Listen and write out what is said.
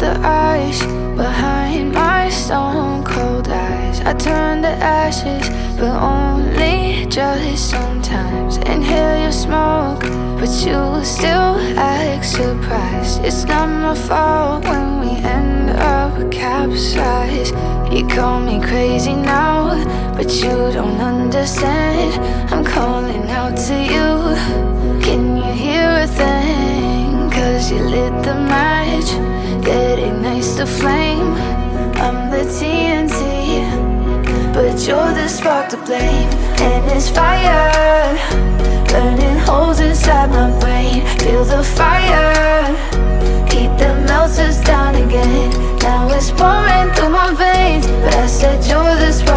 the ice behind my stone cold eyes. I turn to ashes, but only just sometimes. Inhale your smoke, but you still act surprised. It's not my fault when we end up capsized. You call me crazy now, but you don't understand. I'm calling out to you. Can you hear a thing? 'Cause you lit the match that ignites the flame. I'm the TNT, but you're the spark to blame. And it's fire, burning holes inside my brain. Feel the fire, heat that melts us down again. Now it's pouring through my veins, but I said you're the spark